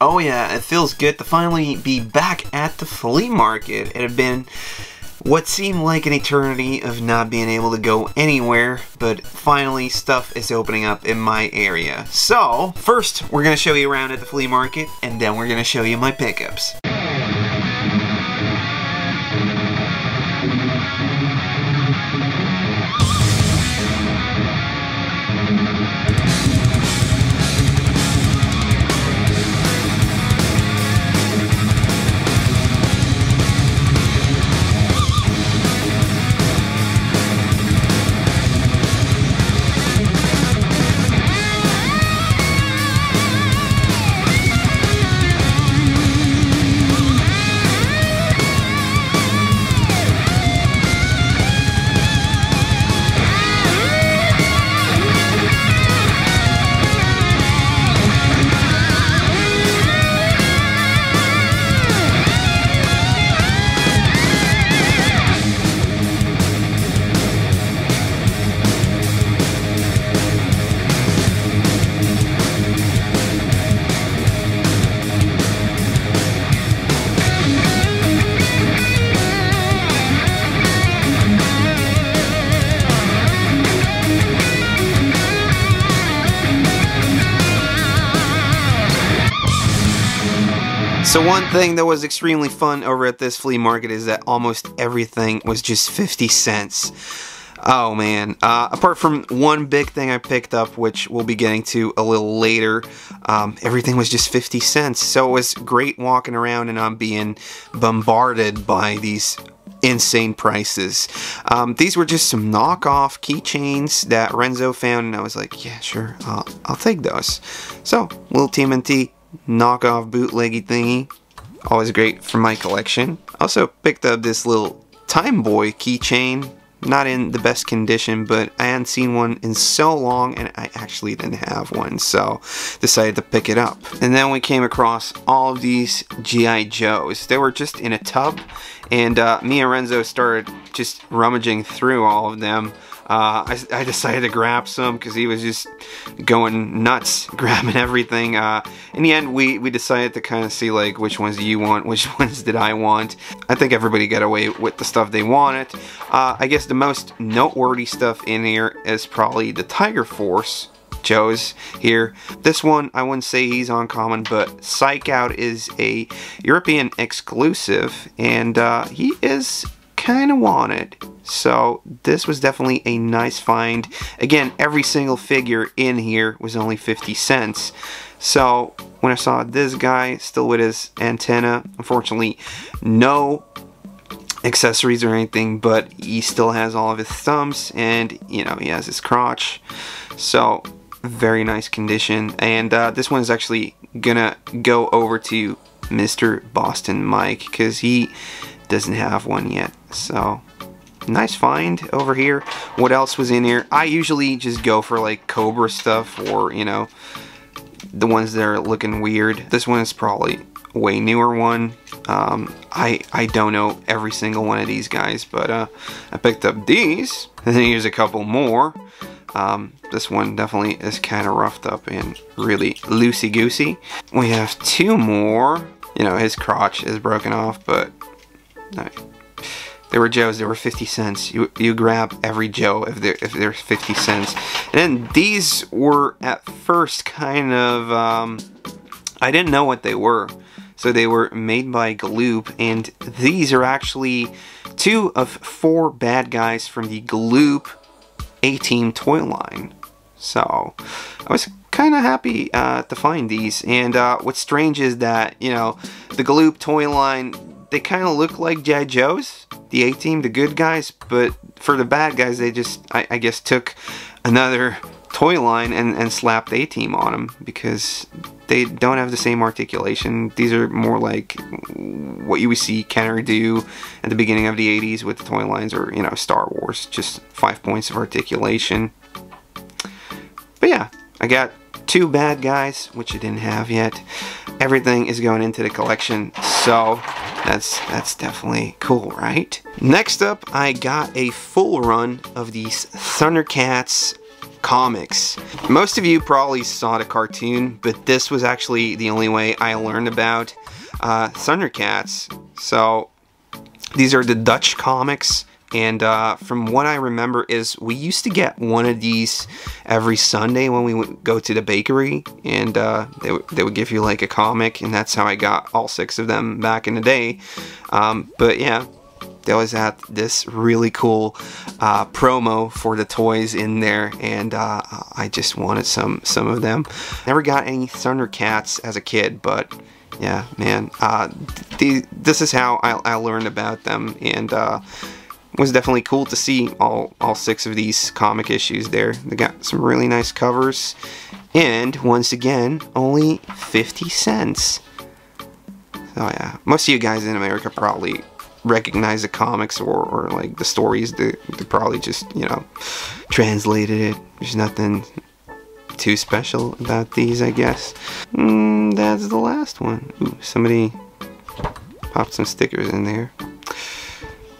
Oh yeah, it feels good to finally be back at the flea market. It had been what seemed like an eternity of not being able to go anywhere, but finally stuff is opening up in my area. So, first we're going to show you around at the flea market, and then we're going to show you my pickups. So one thing that was extremely fun over at this flea market is that almost everything was just 50 cents. Oh man, apart from one big thing I picked up, which we'll be getting to a little later, everything was just 50 cents. So it was great walking around and I'm being bombarded by these insane prices. These were just some knockoff keychains that Renzo found, and I was like, yeah, sure, I'll take those. So, little TMNT knockoff bootleggy thingy, always great for my collection. Also picked up this little Time Boy keychain, not in the best condition, but I hadn't seen one in so long and I actually didn't have one, so decided to pick it up. And then we came across all of these GI Joes. They were just in a tub, and me and Renzo started just rummaging through all of them. I decided to grab some because he was just going nuts grabbing everything. In the end, we decided to kind of see like which ones do you want, which ones did I want. I think everybody got away with the stuff they wanted. I guess the most noteworthy stuff in here is probably the Tiger Force Joes here. This one, I wouldn't say he's uncommon, but Psych Out is a European exclusive, and he is kind of wanted. So this was definitely a nice find. Again, every single figure in here was only 50 cents. So when I saw this guy still with his antenna, unfortunately no accessories or anything, but he still has all of his thumbs, and you know, he has his crotch. So very nice condition. And this one is actually gonna go over to Mr. Boston Mike because he doesn't have one yet. So nice find over here. What else was in here? I usually just go for like Cobra stuff, or you know, the ones that are looking weird. This one is probably a way newer one. I don't know every single one of these guys, but I picked up these, and then here's a couple more. This one definitely is kind of roughed up and really loosey-goosey. We have two more. You know, his crotch is broken off, but they were Joes. They were 50 cents. You grab every Joe if they're 50 cents. And then these were at first kind of I didn't know what they were. So they were made by Gloop, and these are actually 2 of 4 bad guys from the Gloop A-Team toy line. So I was kind of happy to find these. And what's strange is that, you know, the Gloop toy line, they kind of look like GI Joes, the A-Team, the good guys, but for the bad guys, they just, I guess, took another toy line and slapped A-Team on them because they don't have the same articulation. These are more like what you would see Kenner do at the beginning of the 80s with the toy lines, or, you know, Star Wars, just 5 points of articulation. But yeah, I got 2 bad guys, which I didn't have yet. Everything is going into the collection, so that's definitely cool, right? Next up, I got a full run of these Thundercats comics. Most of you probably saw the cartoon, but this was actually the only way I learned about Thundercats. So these are the Dutch comics, and from what I remember is we used to get one of these every Sunday when we would go to the bakery, and they would give you like a comic, and that's how I got all 6 of them back in the day. But yeah, they always had this really cool promo for the toys in there, and I just wanted some of them. Never got any Thundercats as a kid, but yeah, man, this is how I learned about them, and it was definitely cool to see all 6 of these comic issues there. They got some really nice covers, and once again, only 50 cents. So yeah, most of you guys in America probably recognize the comics or like the stories. They probably just, you know, translated it. There's nothing too special about these, I guess. That's the last one. Ooh, somebody popped some stickers in there.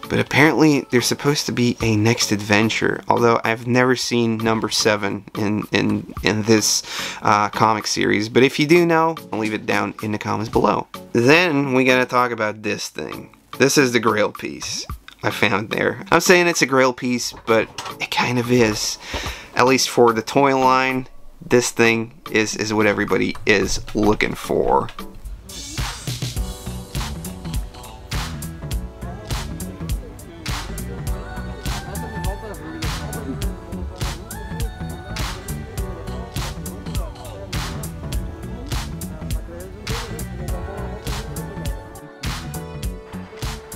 But apparently there's supposed to be a next adventure, although I've never seen number 7 in this comic series. But if you do know, I'll leave it down in the comments below. Then we gotta talk about this thing. This is the Grail piece I found there. I'm saying it's a Grail piece, but it kind of is. At least for the toy line, this thing is what everybody is looking for.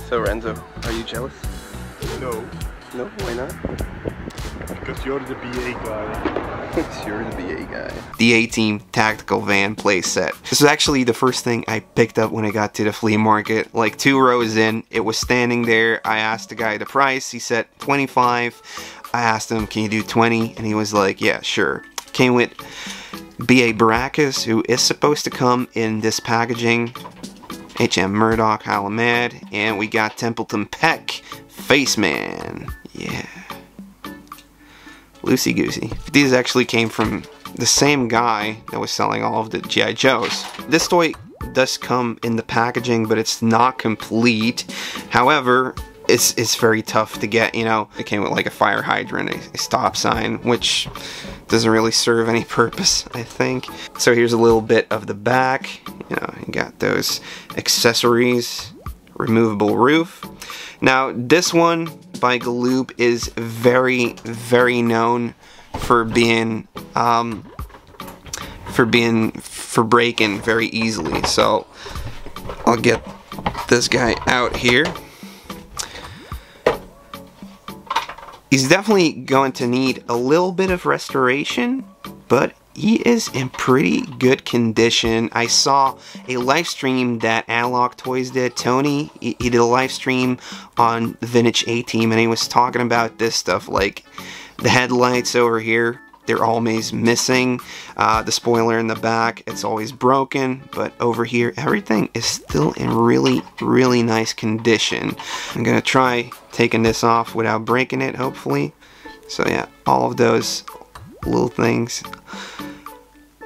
So Renzo, are you jealous? No. No, why not? Because you're the BA guy. You're the BA guy. The A-Team Tactical Van playset. This was actually the first thing I picked up when I got to the flea market. Like 2 rows in, it was standing there. I asked the guy the price. He said 25. I asked him, can you do 20? And he was like, yeah, sure. Came with BA Baracus, who is supposed to come in this packaging. HM Murdoch, Halamad, and we got Templeton Peck, Faceman. Yeah. Loosey goosey. These actually came from the same guy that was selling all of the G.I. Joes. This toy does come in the packaging, but it's not complete. However, it's very tough to get, you know. It came with like a fire hydrant, a stop sign, which doesn't really serve any purpose, I think. So here's a little bit of the back. You know, you got those accessories, removable roof. Now, this one by Galoob is very, very known for being, for breaking very easily. So I'll get this guy out here. He's definitely going to need a little bit of restoration, but he is in pretty good condition. I saw a live stream that Analog Toys did. Tony, he did a live stream on Vintage A-Team, and he was talking about this stuff, like the headlights over here. They're always missing. The spoiler in the back, it's always broken. But over here, everything is still in really, really nice condition. I'm going to try taking this off without breaking it, hopefully. So yeah, all of those little things,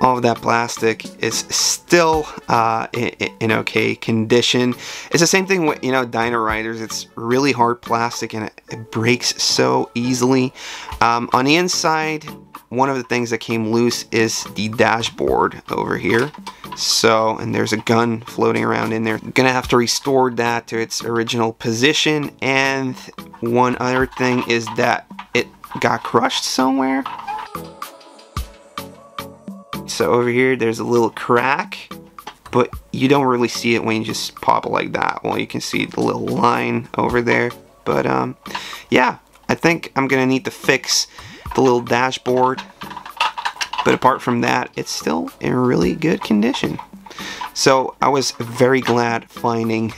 all of that plastic is still in okay condition. It's the same thing with, you know, Dino Riders. It's really hard plastic and it breaks so easily. On the inside, one of the things that came loose is the dashboard over here. So, and there's a gun floating around in there. I'm gonna have to restore that to its original position. And one other thing is that it got crushed somewhere. So over here, there's a little crack, but you don't really see it when you just pop it like that. Well, you can see the little line over there. But yeah, I think I'm gonna need to fix the little dashboard, but apart from that, it's still in really good condition. So I was very glad finding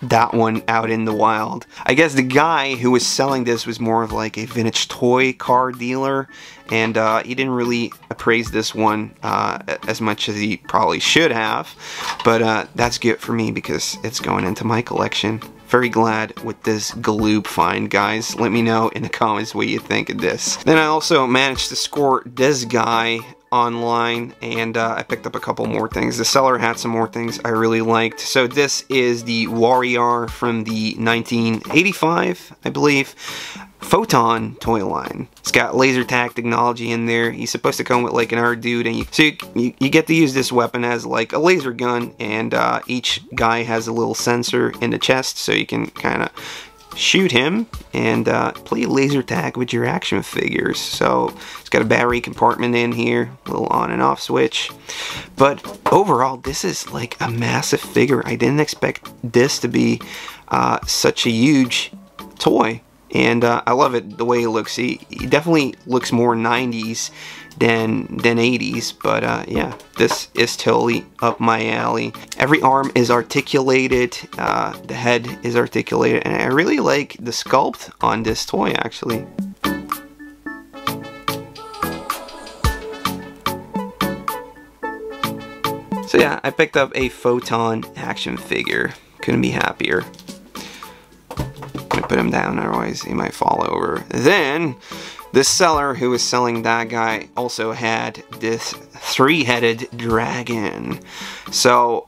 that one out in the wild. I guess the guy who was selling this was more of like a vintage toy car dealer, and he didn't really appraise this one as much as he probably should have, but that's good for me because it's going into my collection. Very glad with this Galoob find, guys. Let me know in the comments what you think of this. Then I also managed to score this guy online, and I picked up a couple more things. The seller had some more things I really liked. So this is the Warrior from the 1985, I believe, Photon toy line. It's got laser tag technology in there. He's supposed to come with like an R dude, and you get to use this weapon as like a laser gun, and each guy has a little sensor in the chest, so you can kind of shoot him and play laser tag with your action figures. So it's got a battery compartment in here, a little on and off switch. But overall, this is like a massive figure. I didn't expect this to be such a huge toy. And I love it the way it looks. He definitely looks more 90s than 80s, but yeah, this is totally up my alley. Every arm is articulated, the head is articulated, and I really like the sculpt on this toy, actually. So yeah, I picked up a Photon action figure. Couldn't be happier. Put him down, otherwise he might fall over. Then the seller who was selling that guy also had this three-headed dragon. So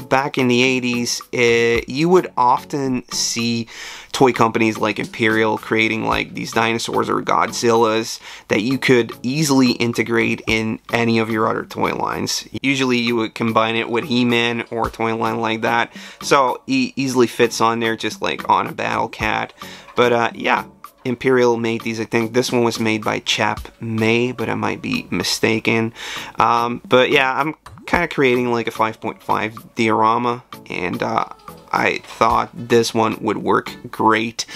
back in the 80s, you would often see toy companies like Imperial creating like these dinosaurs or Godzillas that you could easily integrate in any of your other toy lines. Usually you would combine it with He-Man or a toy line like that, so he easily fits on there just like on a Battle Cat. But yeah, Imperial made these. I think this one was made by Chap May, but I might be mistaken. But yeah, I'm kind of creating like a 5.5 diorama, and I thought this one would work great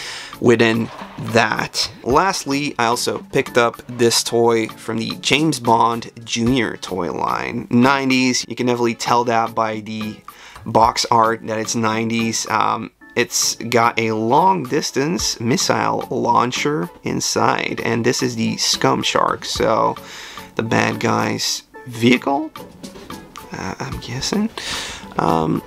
within that. Lastly, I also picked up this toy from the James Bond Jr. toy line. 90s, you can definitely tell that by the box art that it's 90s. It's got a long distance missile launcher inside, and this is the Scum Shark, so the bad guy's vehicle, I'm guessing. I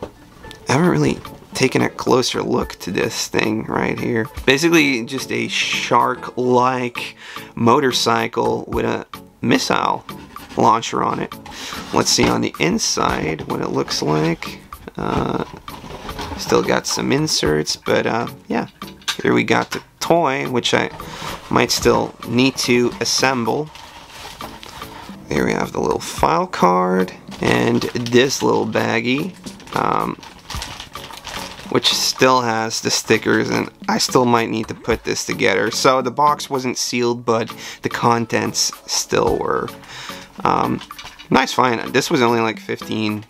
haven't really taken a closer look to this thing right here. Basically just a shark-like motorcycle with a missile launcher on it. Let's see on the inside what it looks like. Still got some inserts, but yeah, here we got the toy, which I might still need to assemble. There we have the little file card and this little baggie, which still has the stickers, and I still might need to put this together. So the box wasn't sealed, but the contents still were. Nice find. This was only like 15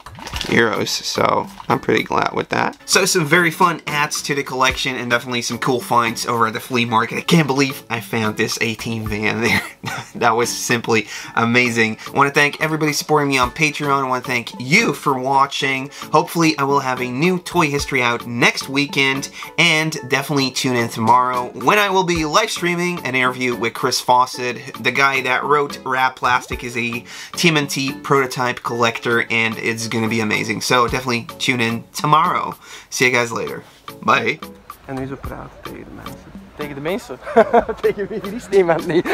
euros, so I'm pretty glad with that. So some very fun adds to the collection, and definitely some cool finds over at the flea market. I can't believe I found this 18 van there. That was simply amazing. I want to thank everybody supporting me on Patreon. I want to thank you for watching. Hopefully I will have a new toy history out next weekend, and definitely tune in tomorrow when I will be live streaming an interview with Chris Fawcett. The guy that wrote Raab Plastic is a TMNT prototype collector, and it's going to be amazing. So definitely tune in tomorrow. See you guys later. Bye. En nu zo praten tegen de mensen. Tegen de mensen? Tegen wie? Die is niemand niet.